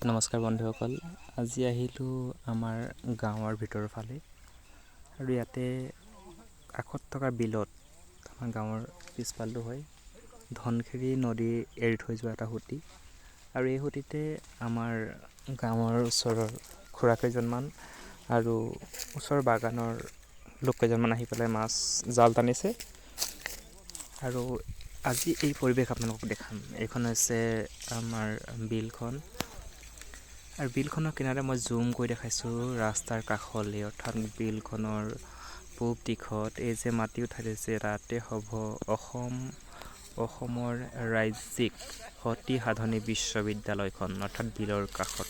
নমস্কাৰ বন্ধুসকল, আজি আহিলোঁ আমাৰ গাঁৱৰ ভিতৰৰ ফালে আৰু ইয়াতে কাষত থকা বিলত আমাৰ গাঁৱৰ পিছফালটো হয় ধনশিৰি নদী এৰি থৈ যোৱা এটা সুঁতি আৰু এই সুঁতিতে আমাৰ গাঁৱৰ ওচৰৰ খুৰা কেইজনমান আৰু ওচৰৰ বাগানৰ লোক কেইজনমান আহি পেলাই মাছ জাল টানিছে আৰু আজি এই পৰিৱেশ আপোনালোকক দেখাম। এইখন হৈছে আমাৰ বিলখন আৰু বিলখনৰ কিনাৰে মই জুম কৰি দেখাইছোঁ ৰাস্তাৰ কাষলৈ, অৰ্থাৎ বিলখনৰ পূব দিশত এই যে মাটি উঠাই দিছে তাতে হ'ব অসমৰ ৰাজ্যিক সতী সাধনী বিশ্ববিদ্যালয়খন, অৰ্থাৎ বিলৰ কাষত।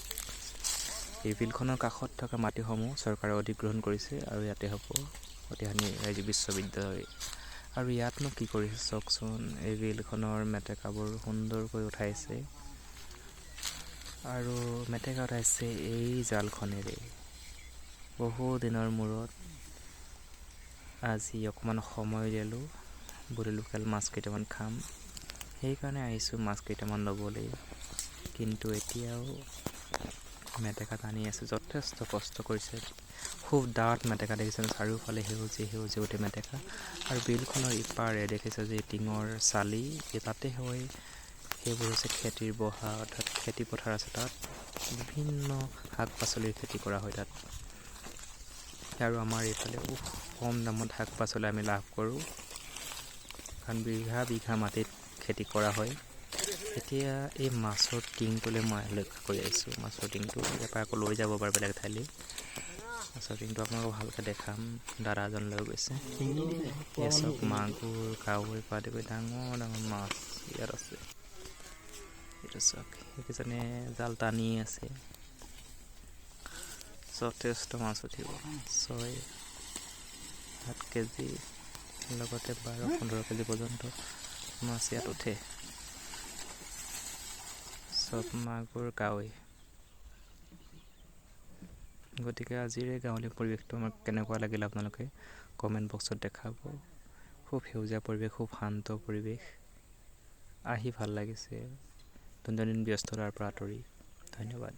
এই বিলখনৰ কাষত থকা মাটিসমূহ চৰকাৰে অধিগ্ৰহণ কৰিছে আৰু ইয়াতে হ'ব সতী সাধনী ৰাজ্যিক বিশ্ববিদ্যালয়। আৰু ইয়াতনো কি কৰিছে চাওকচোন, এই বিলখনৰ মেটেকাবোৰ সুন্দৰকৈ উঠাইছে আৰু মেটেকা উঠাইছে এই জালখনেৰে। বহু দিনৰ মূৰত আজি অকণমান সময় উলিয়ালোঁ, বোলে লোকেল মাছ কেইটামান খাম, সেইকাৰণে আহিছোঁ মাছ কেইটামান ল'বলৈ। কিন্তু এতিয়াও মেটেকা টানি আছে, যথেষ্ট কষ্ট কৰিছে। খুব ডাঠ মেটেকা দেখিছে, চাৰিওফালে সেউজীয়া গোটেই মেটেকা। আৰু বিলখনৰ ইপাৰে দেখিছে যে টিঙৰ চালি, তাতে হয় সেইবোৰ হৈছে খেতিৰ বহা, অৰ্থাৎ খেতি পথাৰ আছে। তাত বিভিন্ন শাক পাচলিৰ খেতি কৰা হয় তাত। আৰু আমাৰ এইফালে কম দামত শাক পাচলি আমি লাভ কৰোঁ, কাৰণ বিঘা বিঘা মাটিত খেতি কৰা হয়। এতিয়া এই মাছৰ টিংটোলৈ মই লক্ষ্য কৰি আহিছোঁ। মাছৰ টিংটো ইয়াৰ পৰা আকৌ লৈ যাব পাৰে বেলেগ ঠাইলৈ। মাছৰ টিংটো আপোনালোকক ভালকৈ দেখাম, দাদা এজন লৈ গৈছে। এই চব মাগুৰ কাৱৈ পৰা আদি কৰি ডাঙৰ ডাঙৰ মাছ ইয়াত আছে। এইটো চাওক, সেইকেইজনে জাল টানি আছে, যথেষ্ট মাছ উঠিব। 6-7 কেজি লগতে 12-15 কেজি পৰ্যন্ত মাছ ইয়াত উঠে। চব মাগুৰ কাৱৈ। গতিকে আজিৰ এই গাঁৱলীয়া পৰিৱেশটো আমাক কেনেকুৱা লাগিল আপোনালোকে কমেণ্ট বক্সত দেখাব। খুব সেউজীয়া পৰিৱেশ, খুব শান্ত পৰিৱেশ, আহি ভাল লাগিছে দৈনন্দিন ব্যস্ততাৰ পৰা আঁতৰি। ধন্যবাদ।